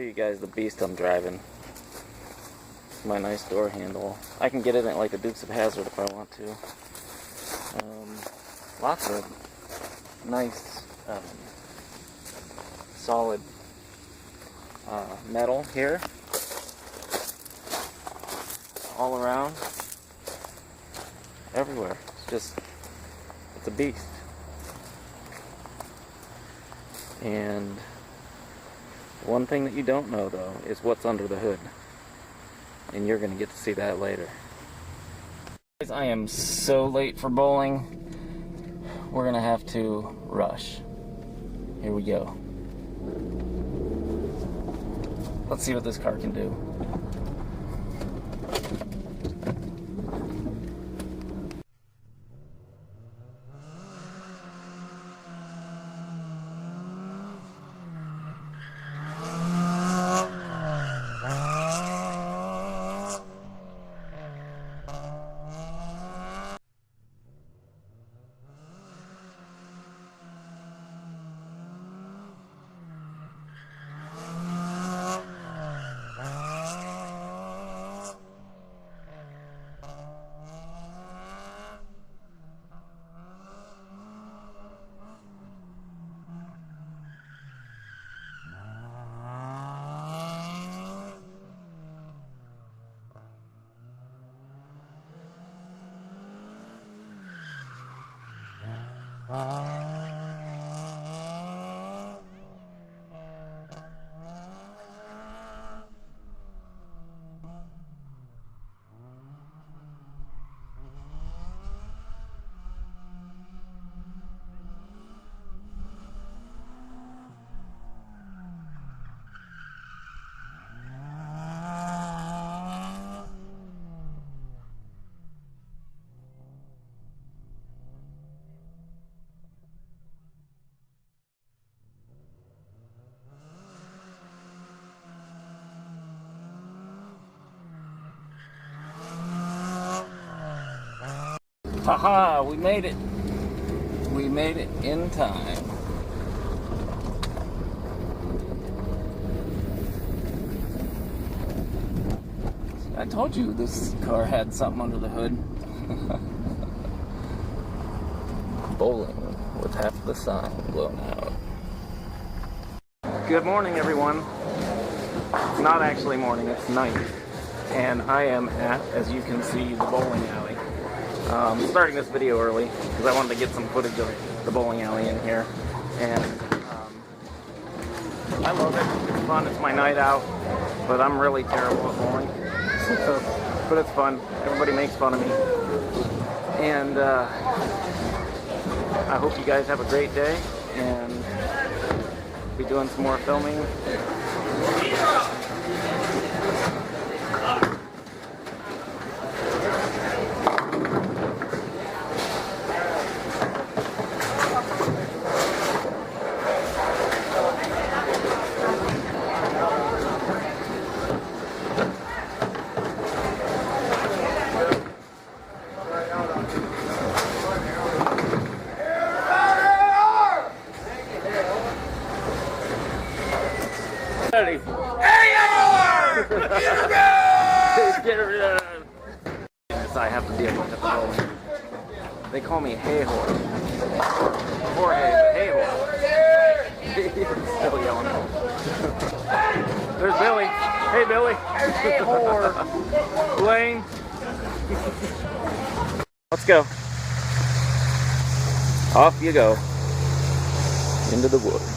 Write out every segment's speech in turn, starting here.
Show you guys the beast I'm driving. My nice door handle. I can get it in like a Dukes of Hazzard if I want to. Lots of nice solid metal here all around, everywhere. It's a beast. And one thing that you don't know though is what's under the hood, and you're gonna get to see that later. Guys, I am so late for bowling. We're gonna have to rush. Here we go. Let's see what this car can do. Haha, we made it. We made it in time. I told you this car had something under the hood. Bowling with half the sign blown out. Good morning, everyone. It's not actually morning, it's night. And I am at, as you can see, the bowling alley. Starting this video early because I wanted to get some footage of the bowling alley in here, and I love it. It's fun. It's my night out, but I'm really terrible at bowling. But it's fun. Everybody makes fun of me, and I hope you guys have a great day, and be doing some more filming. I have to deal with it. They call me Hey Whore. Jorge, but Hey Whore. He's still yelling. There's Billy. Hey Billy. Hey Whore. Lane. Let's go. Off you go. Into the woods.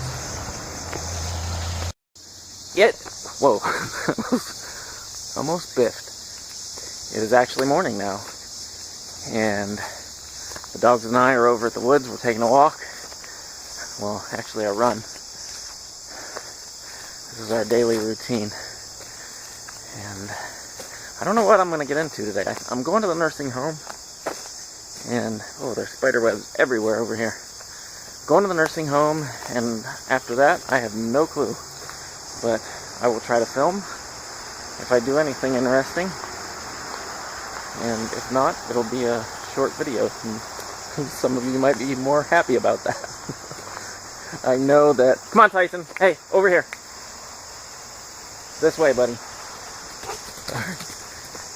Whoa. Almost biffed. It is actually morning now, and the dogs and I are over at the woods. We're taking a walk. Well, actually a run. This is our daily routine, and I don't know what I'm going to get into today. I'm going to the nursing home, and oh, there's spider webs everywhere over here. Going to the nursing home, and after that, I have no clue, but I will try to film if I do anything interesting. And if not, it'll be a short video. Some of you might be more happy about that. I know that... Come on, Tyson. Hey, over here. This way, buddy.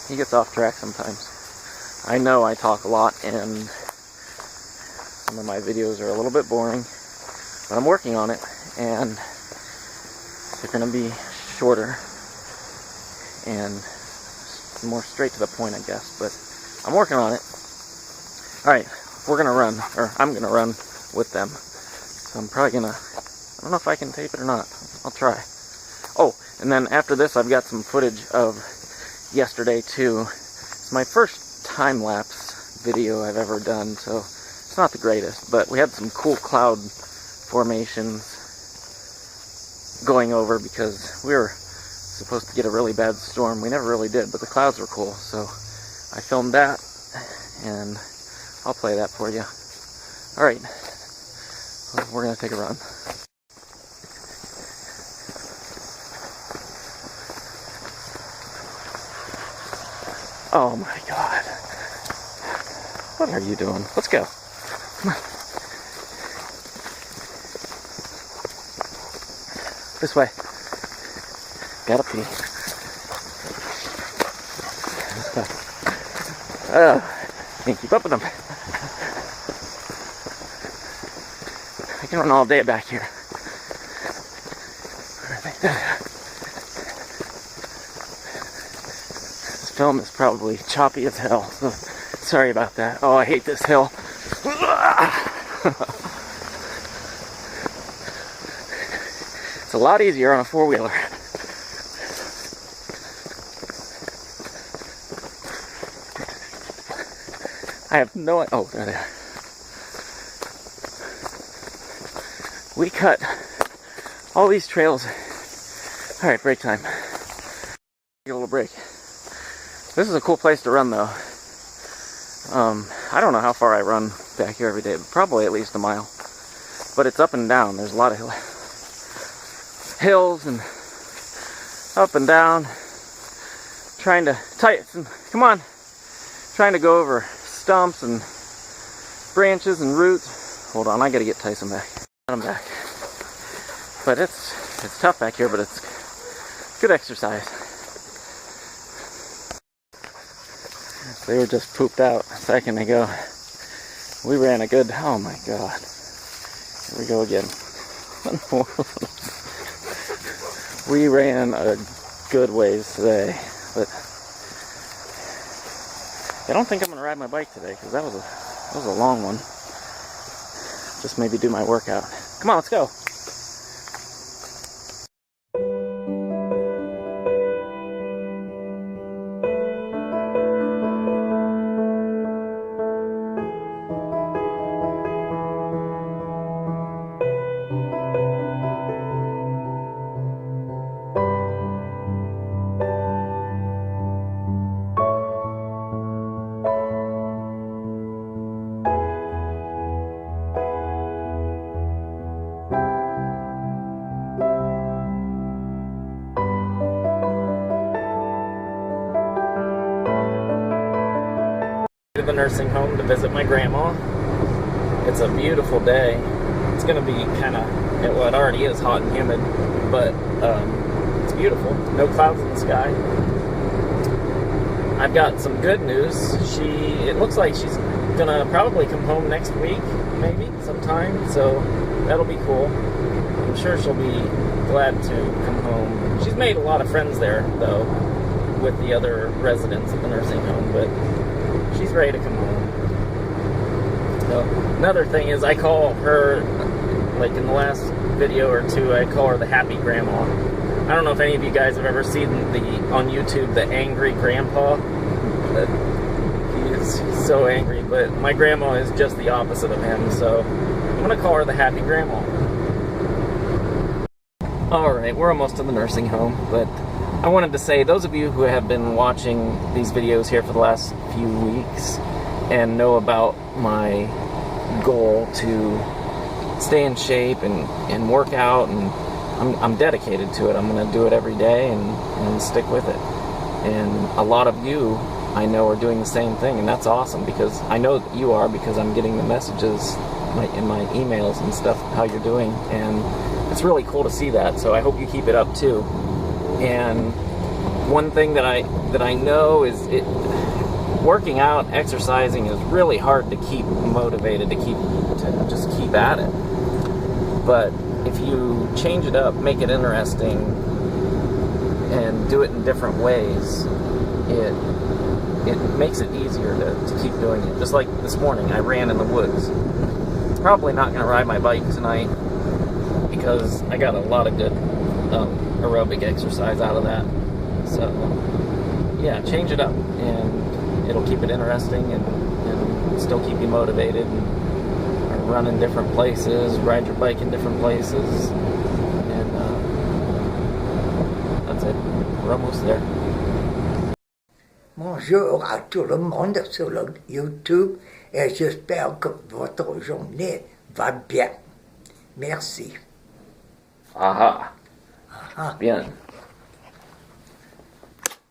He gets off track sometimes. I know I talk a lot and some of my videos are a little bit boring, but I'm working on it, and they're going to be shorter and more straight to the point, I guess, but I'm working on it. Alright, we're going to run, or I'm going to run with them. So I'm probably going to, I don't know if I can tape it or not. I'll try. Oh, and then after this I've got some footage of yesterday too. It's my first time-lapse video I've ever done, so it's not the greatest, but we had some cool cloud formations going over because we were supposed to get a really bad storm. We never really did, but the clouds were cool, so I filmed that, and I'll play that for you. Alright, we're going to take a run. Oh my god. What are you doing? Let's go. Come on. This way. Gotta pee. Can't keep up with them. I can run all day back here. This film is probably choppy as hell, so sorry about that. Oh, I hate this hill. It's a lot easier on a four-wheeler. I have no... Oh, there they are. We cut all these trails. Alright, break time. Take a little break. This is a cool place to run, though. I don't know how far I run back here every day, but probably at least a mile. But it's up and down. There's a lot of hills and up and down. Trying to come on. Trying to go over stumps and branches and roots. Hold on, I gotta get Tyson back. I'm back. But it's tough back here, but it's good exercise. They were just pooped out a second ago. We ran a good, oh my god. Here we go again. We ran a good ways today, but I don't think I'm going to ride my bike today, because that was a long one. Just maybe do my workout. Come on, let's go. To the nursing home to visit my grandma. It's a beautiful day. It's gonna be kind of, well, it already is hot and humid, but it's beautiful. No clouds in the sky. I've got some good news. It looks like she's gonna probably come home next week, maybe sometime. So that'll be cool. I'm sure she'll be glad to come home. She's made a lot of friends there, though, with the other residents of the nursing home, but she's ready to come home. So, another thing is I call her, like in the last video or two, I call her the happy grandma. I don't know if any of you guys have ever seen on YouTube, the angry grandpa. He is so angry, but my grandma is just the opposite of him, so I'm going to call her the happy grandma. Alright, we're almost to the nursing home, but I wanted to say, those of you who have been watching these videos here for the last few weeks and know about my goal to stay in shape and work out, and I'm dedicated to it. I'm going to do it every day and stick with it. And a lot of you, I know, are doing the same thing, and that's awesome, because I know that you are, because I'm getting the messages in my emails and stuff, how you're doing, and it's really cool to see that, so I hope you keep it up too. And one thing that I know is working out, exercising is really hard to keep motivated, to just keep at it. But if you change it up, make it interesting, and do it in different ways, it makes it easier to keep doing it. Just like this morning, I ran in the woods. Probably not going to ride my bike tonight because I got a lot of good aerobic exercise out of that. So yeah, change it up, and it'll keep it interesting and still keep you motivated, and run in different places, ride your bike in different places, and that's it. We're almost there. Bonjour à tout le monde sur le YouTube et j'espère que votre journée va bien. Merci. Aha. Bien.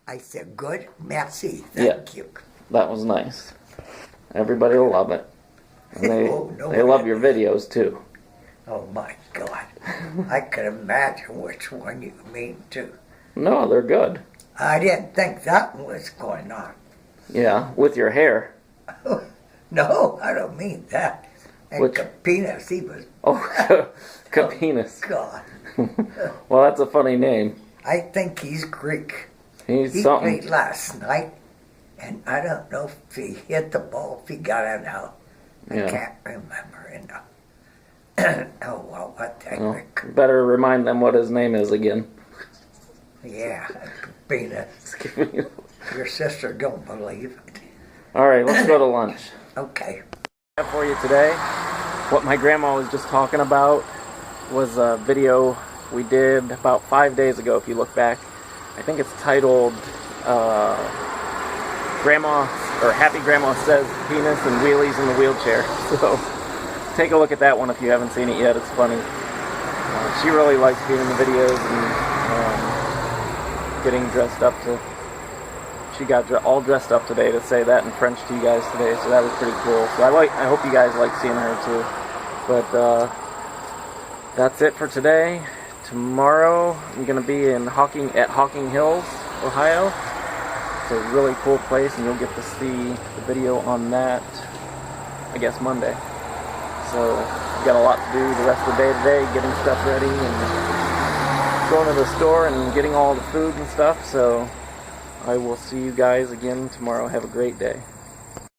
I said good. Merci. Thank you. That was nice. Everybody will love it. And they love your videos too. Oh my God. I can imagine which one you mean too. No, they're good. I didn't think that one was going on. Yeah, with your hair. No, I don't mean that. And Capinas, he was... Oh, Capinas. Oh, God. Well, that's a funny name. I think he's Greek. He something. Played last night, and I don't know if he hit the ball, if he got it out. I can't remember. Oh, well, what the heck. Better remind them what his name is again. Yeah, Capinas. Your sister don't believe it. All right, let's go to lunch. Okay. For you today, what my grandma was just talking about was a video we did about 5 days ago, if you look back. I think it's titled Happy Grandma Says Penis and Wheelies in the Wheelchair. So take a look at that one if you haven't seen it yet. It's funny. She really likes being in the videos and getting dressed up she got all dressed up today to say that in French to you guys today, so that was pretty cool. So I hope you guys like seeing her too. But that's it for today. Tomorrow I'm going to be at Hocking Hills, Ohio. It's a really cool place, and you'll get to see the video on that, I guess, Monday. So we've got a lot to do the rest of the day today, getting stuff ready and going to the store and getting all the food and stuff. So I will see you guys again tomorrow. Have a great day.